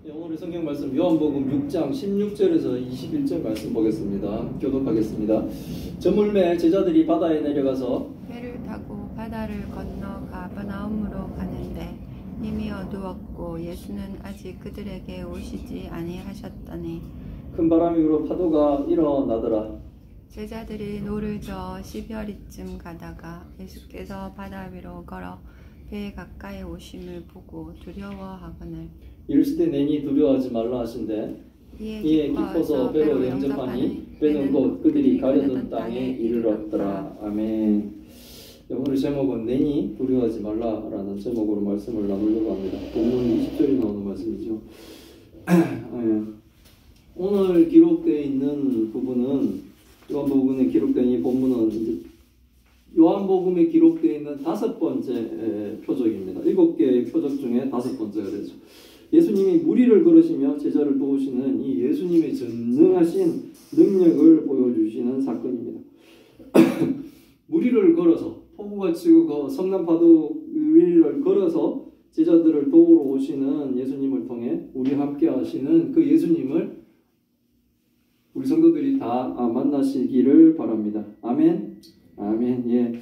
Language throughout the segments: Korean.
오늘 성경 말씀 요한복음 6장 16절에서 21절 말씀 보겠습니다. 교독하겠습니다. 저물매 제자들이 바다에 내려가서 배를 타고 바다를 건너 가버나움으로 가는데 이미 어두웠고 예수는 아직 그들에게 오시지 아니하셨더니 큰 바람이 불어 파도가 일어나더라. 제자들이 노를 저어 10여리쯤 가다가 예수께서 바다 위로 걸어 배에 가까이 오심을 보고 두려워하거늘 이르시되 내니 두려워하지 말라 하신대 이에 기뻐서 배로 영접하니 배는 곧 그들이 가려던 땅에 이르렀더라. 아멘. 오늘 제목은 내니 두려워하지 말라라는 제목으로 말씀을 나누려고 합니다. 본문 20절이 나오는 말씀이죠. 오늘 기록되어 있는 부분은 요한복음에 기록된 이 본문은 이제 요한복음에 기록되어 있는 5번째 표적입니다. 7개의 표적 중에 5번째가 되죠. 예수님이 무리를 걸으시며 제자를 도우시는 이 예수님의 전능하신 능력을 보여주시는 사건입니다. 무리를 걸어서 폭우가 치고 성남파도 위를 걸어서 제자들을 도우러 오시는 예수님을 통해 우리 함께 하시는 그 예수님을 우리 성도들이 다 만나시기를 바랍니다. 아멘. 아멘. 예.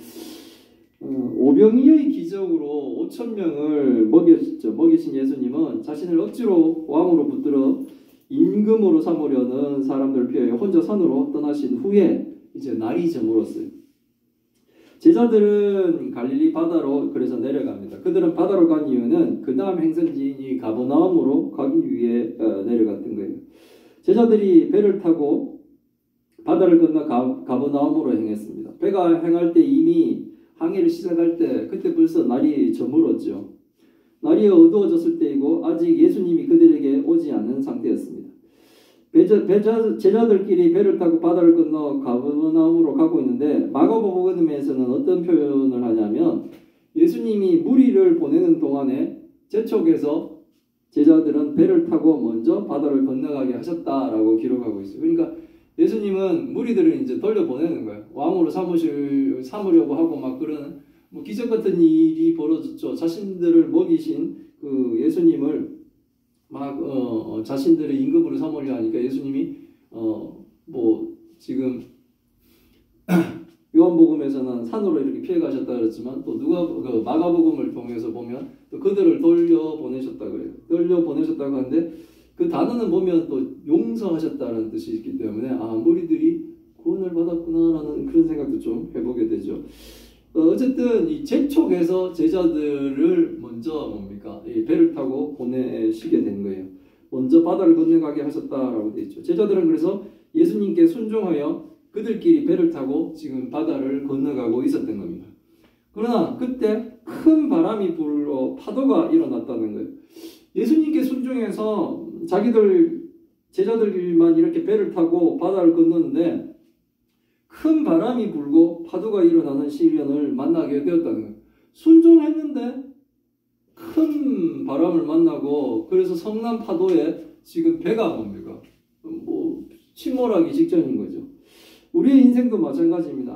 오병이의 기적으로 5,000명을 먹이신 예수님은 자신을 억지로 왕으로 붙들어 임금으로 삼으려는 사람들 피하여 혼자 산으로 떠나신 후에 이제 날이 저물었어요. 제자들은 갈릴리 바다로 그래서 내려갑니다. 그들은 바다로 간 이유는 그 다음 행선지인 이 가버나움으로 가기 위해 내려갔던 거예요. 제자들이 배를 타고 바다를 건너 가버나움으로 행했습니다. 배가 행할 때 이미 항해를 시작할 때 그때 벌써 날이 저물었죠. 날이 어두워졌을 때이고 아직 예수님이 그들에게 오지 않은 상태였습니다. 제자들끼리 배를 타고 바다를 건너 가버나움으로 가고 있는데 마가복음에서는 어떤 표현을 하냐면 예수님이 무리를 보내는 동안에 재촉에서 제자들은 배를 타고 먼저 바다를 건너가게 하셨다라고 기록하고 있어요. 그러니까 예수님은 무리들을 이제 돌려보내는 거예요. 왕으로 삼으려고 하고 막 그런 뭐 기적 같은 일이 벌어졌죠. 자신들을 먹이신 그 예수님을 막 자신들의 임금으로 삼으려 하니까 예수님이 뭐 지금 요한복음에서는 산으로 이렇게 피해 가셨다 그랬지만 또 마가복음을 통해서 보면 또 그들을 돌려보내셨다 그래요. 돌려보내셨다고 하는데 그 단어는 보면 또 용서하셨다는 뜻이 있기 때문에 무리들이 구원을 받았구나라는 그런 생각도 좀 해보게 되죠. 어쨌든 이 재촉에서 제자들을 먼저 이 배를 타고 보내시게 된 거예요. 먼저 바다를 건너가게 하셨다라고 되어 있죠. 제자들은 그래서 예수님께 순종하여 그들끼리 배를 타고 지금 바다를 건너가고 있었던 겁니다. 그러나 그때 큰 바람이 불어 파도가 일어났다는 거예요. 예수님께 순종해서 제자들만 이렇게 배를 타고 바다를 건넜는데 큰 바람이 불고 파도가 일어나는 시련을 만나게 되었다는 거예요. 순종했는데 큰 바람을 만나고 그래서 성난 파도에 지금 배가 침몰하기 직전인 거죠. 우리의 인생도 마찬가지입니다.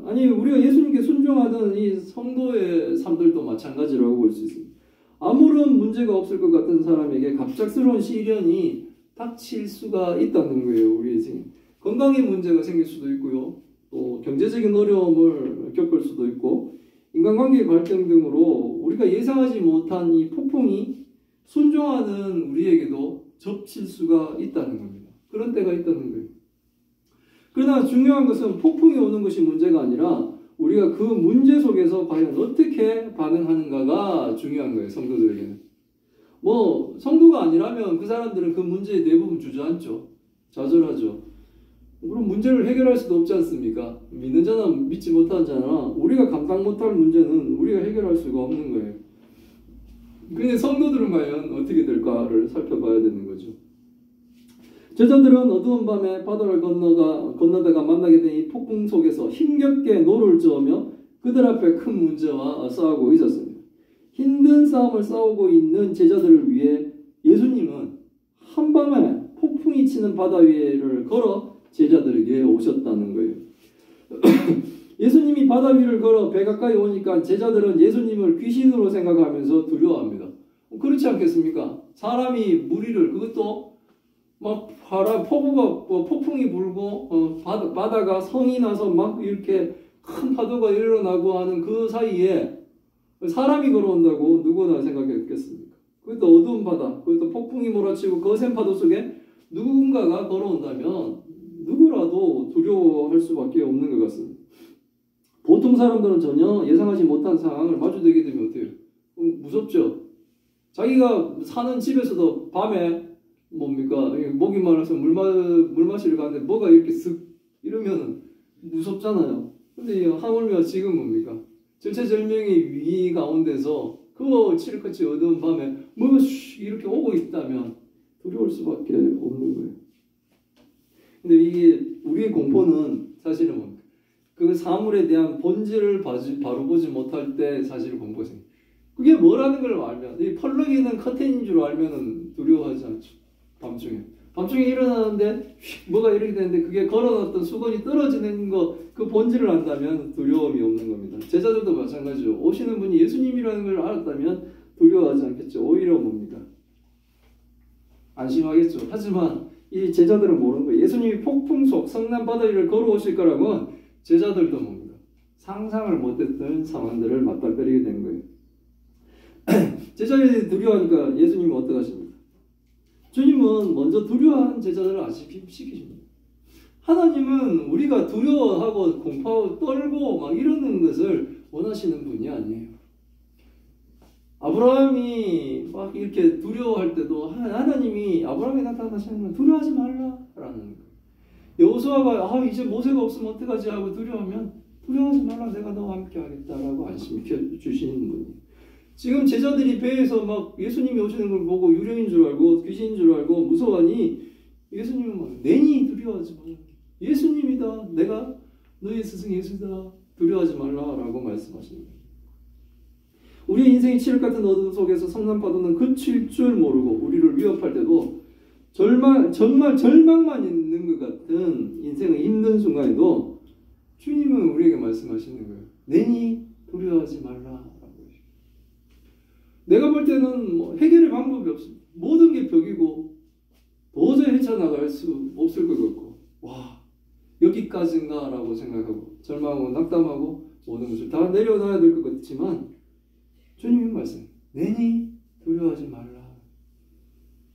아니 우리가 예수님께 순종하던 이 성도의 삶들도 마찬가지라고 볼 수 있습니다. 아무런 문제가 없을 것 같은 사람에게 갑작스러운 시련이 닥칠 수가 있다는 거예요. 우리 인생 건강에 문제가 생길 수도 있고요. 또 경제적인 어려움을 겪을 수도 있고 인간관계 갈등 등으로 우리가 예상하지 못한 이 폭풍이 순종하는 우리에게도 접칠 수가 있다는 겁니다. 그런 때가 있다는 거예요. 그러나 중요한 것은 폭풍이 오는 것이 문제가 아니라 우리가 그 문제 속에서 과연 어떻게 반응하는가가 중요한 거예요. 성도들에게는. 성도가 아니라면 그 사람들은 그 문제에 대부분 주저앉죠. 좌절하죠. 그럼 문제를 해결할 수도 없지 않습니까? 믿는 자나 믿지 못하는 자나 우리가 감당 못할 문제는 우리가 해결할 수가 없는 거예요. 그런데 성도들은 과연 어떻게 될까를 살펴봐야 되는 거죠. 제자들은 어두운 밤에 바다를 건너다가 만나게 된 이 폭풍 속에서 힘겹게 노를 저으며 그들 앞에 큰 문제와 싸우고 있었습니다. 힘든 싸움을 싸우고 있는 제자들을 위해 예수님은 한밤에 폭풍이 치는 바다 위를 걸어 제자들에게 오셨다는 거예요. 예수님이 바다 위를 걸어 배 가까이 오니까 제자들은 예수님을 귀신으로 생각하면서 두려워합니다. 그렇지 않겠습니까? 사람이 무리를 그것도 막 폭풍이 불고 바다가 성이 나서 막 이렇게 큰 파도가 일어나고 하는 그 사이에 사람이 걸어온다고 누구나 생각했겠습니까? 그것도 어두운 바다, 그것도 폭풍이 몰아치고 거센 파도 속에 누군가가 걸어온다면 누구라도 두려워할 수밖에 없는 것 같습니다. 보통 사람들은 전혀 예상하지 못한 상황을 마주되게 되면 어때요? 무섭죠? 자기가 사는 집에서도 밤에 뭡니까? 목이 말라서 물 마시러 가는데 뭐가 이렇게 쓱 이러면 무섭잖아요. 근데 하물며 지금 뭡니까? 절체절명의 위 가운데서 그 칠흑같이 어두운 밤에 뭐가 이렇게 오고 있다면 두려울 수밖에 없는 거예요. 근데 이게 우리의 공포는 사실은 뭡니까? 그 사물에 대한 본질을 바로 보지 못할 때 사실 공포가 생겨요. 그게 뭐라는 걸 알면, 이 펄럭이는 커튼인 줄 알면은 두려워하지 않죠. 밤중에 일어나는데 뭐가 이렇게 되는데 그게 걸어놨던 수건이 떨어지는 거 그 본질을 안다면 두려움이 없는 겁니다. 제자들도 마찬가지죠. 오시는 분이 예수님이라는 걸 알았다면 두려워하지 않겠죠. 오히려 뭡니까? 안심하겠죠. 하지만 이 제자들은 모르는 거예요. 예수님이 폭풍 속 성난 바다 위를 걸어오실 거라고는 제자들도 뭡니까? 상상을 못했던 상황들을 맞닥뜨리게 된 거예요. 제자들이 두려워하니까 예수님은 어떡하십니까? 주님은 먼저 두려워하는 제자들을 안심시키십니다. 하나님은 우리가 두려워하고 공포하고 떨고 막 이러는 것을 원하시는 분이 아니에요. 아브라함이 막 이렇게 두려워할 때도 하나님이 아브라함에 나타나시는 건 두려워하지 말라라는 거예요. 여호수아가 이제 모세가 없으면 어떡하지 하고 두려워하면 두려워하지 말라, 내가 너와 함께 하겠다라고 안심시켜 주시는 분이에요. 지금 제자들이 배에서 막 예수님이 오시는 걸 보고 유령인 줄 알고 귀신인 줄 알고 무서워하니 예수님은 막 내니 두려워하지 말라. 예수님이다. 내가 너의 스승 예수다. 두려워하지 말라라고 말씀하시는 거예요. 우리의 인생이 칠흑 같은 어둠 속에서 성난 파도는 그칠 줄 모르고 우리를 위협할 때도 정말 절망만 있는 것 같은 인생의 힘든 순간에도 주님은 우리에게 말씀하시는 거예요. 내니 두려워하지 말라. 내가 볼 때는 해결의 방법이 없습니다. 모든 게 벽이고 도저히 헤쳐나갈 수 없을 것 같고 여기까지인가 라고 생각하고 절망하고 낙담하고 모든 것을 다 내려놔야 될 것 같지만 주님의 말씀, 내니 두려워하지 말라.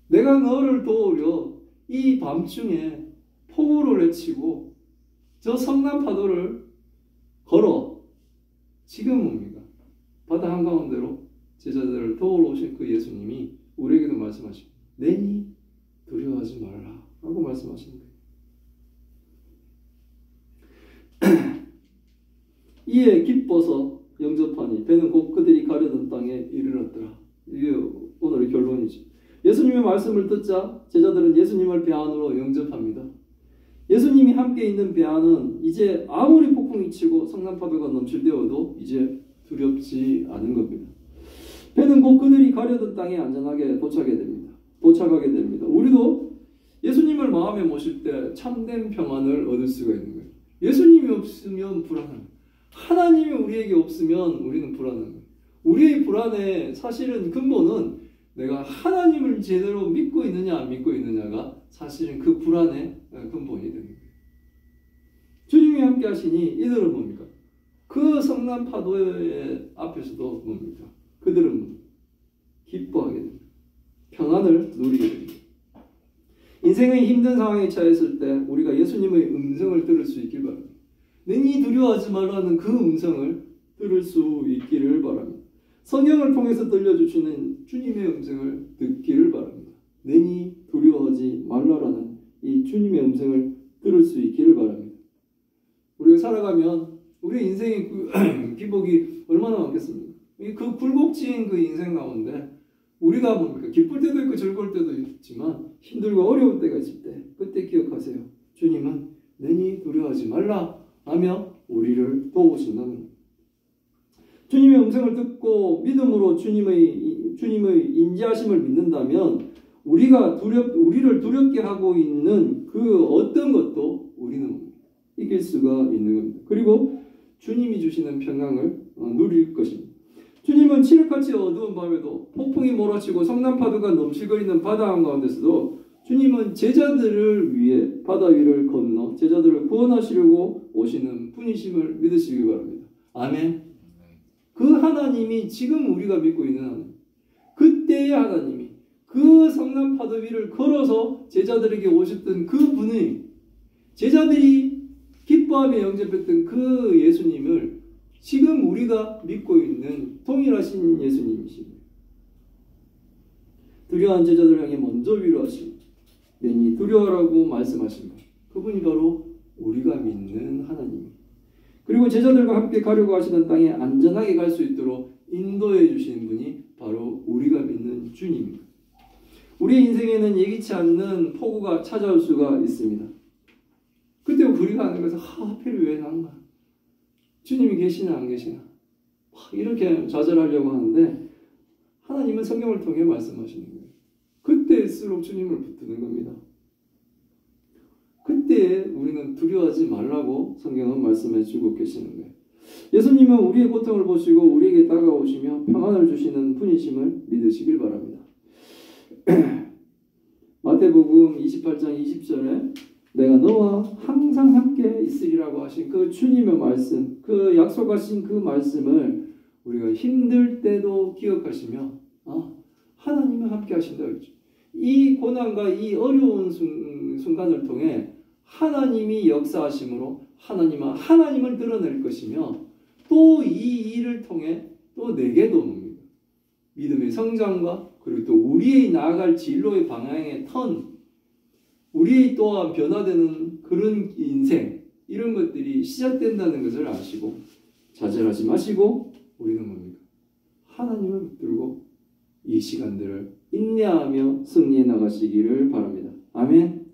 내가 너를 도우려 이 밤중에 폭우를 내치고 저 성난 파도를 걸어 지금 뭡니까? 바다 한가운데로 제자들을 도우러 오신 그 예수님이 우리에게도 말씀하시고 내니 두려워하지 말라 라고 말씀하시는 거예요. 이에 기뻐서 영접하니 배는 곧 그들이 가려던 땅에 이르렀더라. 이게 오늘의 결론이죠. 예수님의 말씀을 듣자 제자들은 예수님을 배 안으로 영접합니다. 예수님이 함께 있는 배 안은 이제 아무리 폭풍이 치고 성난파도가 넘칠되어도 이제 두렵지 않은 겁니다. 배는 곧 그들이 가려던 땅에 안전하게 도착하게 됩니다. 우리도 예수님을 마음에 모실 때 참된 평안을 얻을 수가 있는 거예요. 예수님이 없으면 불안합니다. 하나님이 우리에게 없으면 우리는 불안한 거예요. 우리의 불안의 사실은 근본은 내가 하나님을 제대로 믿고 있느냐 안 믿고 있느냐가 사실은 그 불안의 근본이 되는 거예요. 주님이 함께 하시니 이들은 뭡니까? 그 성난 파도의 앞에서도 뭡니까? 그들은 기뻐하게 됩니다. 평안을 누리게 됩니다. 인생의 힘든 상황에 처했을 때 우리가 예수님의 음성을 들을 수 있길 바랍니다. 내니 두려워하지 말라는 그 음성을 들을 수 있기를 바랍니다. 성경을 통해서 들려주시는 주님의 음성을 듣기를 바랍니다. 내니 두려워하지 말라라는 이 주님의 음성을 들을 수 있기를 바랍니다. 우리가 살아가면 우리 인생의 기복이 얼마나 많겠습니까? 그 굴곡진 그 인생 가운데 우리가 뭡니까? 기쁠 때도 있고 즐거울 때도 있지만 힘들고 어려울 때가 있을 때 그때 기억하세요. 주님은 내니 두려워하지 말라 하며 우리를 도우신다는 겁니다. 주님의 음성을 듣고 믿음으로 주님의 인지하심을 믿는다면 우리를 두렵게 하고 있는 그 어떤 것도 우리는 이길 수가 있는 겁니다. 그리고 주님이 주시는 평강을 누릴 것입니다. 주님은 칠흑같이 어두운 밤에도 폭풍이 몰아치고 성난파도가 넘실거리는 바다 한가운데서도 주님은 제자들을 위해 바다 위를 건너 제자들을 구원하시려고 오시는 분이심을 믿으시기 바랍니다. 아멘. 그 하나님이 지금 우리가 믿고 있는 하나님, 그때의 하나님이 그 성난파도 위를 걸어서 제자들에게 오셨던 그 분이, 제자들이 기뻐하며 영접했던 그 예수님을 지금 우리가 믿고 있는 동일하신 예수님이십니다. 두려워한 제자들 향해 먼저 위로하시고 내니 두려워라고 말씀하신 것, 그분이 바로 우리가 믿는 하나님입니다. 그리고 제자들과 함께 가려고 하시는 땅에 안전하게 갈 수 있도록 인도해 주시는 분이 바로 우리가 믿는 주님입니다. 우리의 인생에는 예기치 않는 폭우가 찾아올 수가 있습니다. 그때 우리가 하는 것은 하필 왜 난가? 주님이 계시나 안 계시나? 이렇게 좌절하려고 하는데 하나님은 성경을 통해 말씀하시는 거예요. 그때일수록 주님을 붙드는 겁니다. 그때 우리는 두려워하지 말라고 성경은 말씀해 주고 계시는 거예요. 예수님은 우리의 고통을 보시고 우리에게 다가오시며 평안을 주시는 분이심을 믿으시길 바랍니다. 마태복음 28장 20절에 내가 너와 항상 함께 있으리라고 하신 그 주님의 말씀, 그 약속하신 그 말씀을 우리가 힘들 때도 기억하시며 하나님은 함께 하신다고 했죠. 이 고난과 이 어려운 순간을 통해 하나님이 역사하심으로 하나님을 드러낼 것이며 또 이 일을 통해 또 내게도 믿음의 성장과 그리고 또 우리의 나아갈 진로의 방향의 우리의 또한 변화되는 그런 인생, 이런 것들이 시작된다는 것을 아시고 좌절하지 마시고 우리는 뭡니까? 하나님을 붙들고 이 시간들을 인내하며 승리해 나가시기를 바랍니다. 아멘.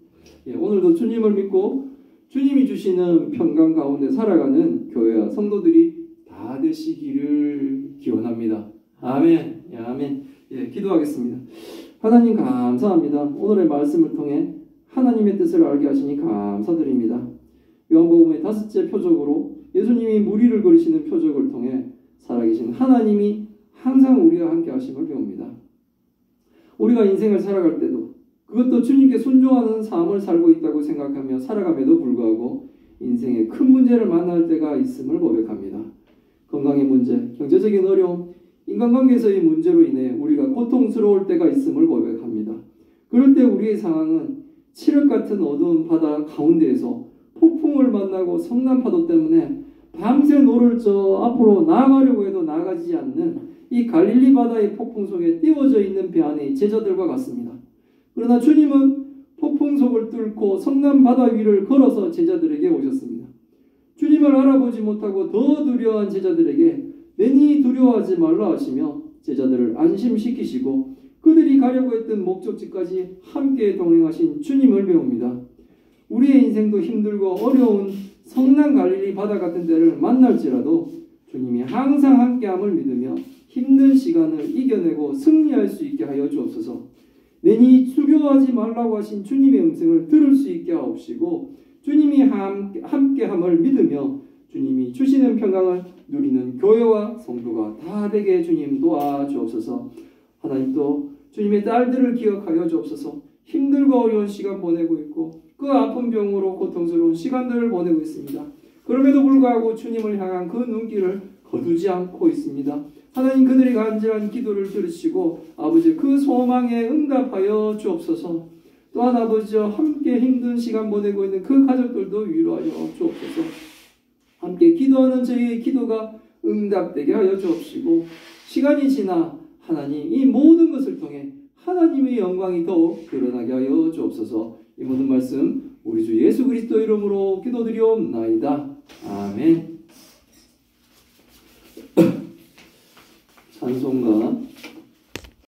오늘도 주님을 믿고 주님이 주시는 평강 가운데 살아가는 교회와 성도들이 다 되시기를 기원합니다. 아멘. 아멘. 기도하겠습니다. 하나님 감사합니다. 오늘의 말씀을 통해 하나님의 뜻을 알게 하시니 감사드립니다. 요한복음의 5째 표적으로 예수님이 무리를 거리시는 표적을 통해 살아계신 하나님이 항상 우리와 함께 하심을 배웁니다. 우리가 인생을 살아갈 때도 그것도 주님께 순종하는 삶을 살고 있다고 생각하며 살아감에도 불구하고 인생에 큰 문제를 만날 때가 있음을 고백합니다. 건강의 문제, 경제적인 어려움, 인간관계에서의 문제로 인해 우리가 고통스러울 때가 있음을 고백합니다. 그럴 때 우리의 상황은 칠흑 같은 어두운 바다 가운데에서 폭풍을 만나고 성난파도 때문에 밤새 노를 저 앞으로 나아가려고 해도 나아가지 않는 이 갈릴리 바다의 폭풍 속에 띄워져 있는 배 안의 제자들과 같습니다. 그러나 주님은 폭풍 속을 뚫고 성난 바다 위를 걸어서 제자들에게 오셨습니다. 주님을 알아보지 못하고 더 두려워한 제자들에게 내니 두려워하지 말라 하시며 제자들을 안심시키시고 그들이 가려고 했던 목적지까지 함께 동행하신 주님을 배웁니다. 우리의 인생도 힘들고 어려운 성난 갈릴리 바다 같은 때를 만날지라도 주님이 항상 함께함을 믿으며 힘든 시간을 이겨내고 승리할 수 있게 하여 주옵소서. 내니 두려워하지 말라고 하신 주님의 음성을 들을 수 있게 하옵시고 주님이 함께함을 믿으며 주님이 주시는 평강을 누리는 교회와 성도가 다 되게 주님 도와주옵소서. 하나님 또 주님의 딸들을 기억하여 주옵소서. 힘들고 어려운 시간 보내고 있고 그 아픈 병으로 고통스러운 시간들을 보내고 있습니다. 그럼에도 불구하고 주님을 향한 그 눈길을 거두지 않고 있습니다. 하나님 그들이 간절한 기도를 들으시고 아버지 그 소망에 응답하여 주옵소서. 또한 아버지와 함께 힘든 시간 보내고 있는 그 가족들도 위로하여 주옵소서. 함께 기도하는 저희의 기도가 응답되게 하여 주옵시고 시간이 지나 하나님 이 모든 것을 통해 하나님의 영광이 더욱 드러나게 하여 주옵소서. 이 모든 말씀 우리 주 예수 그리스도 이름으로 기도드리옵나이다. 아멘. 찬송가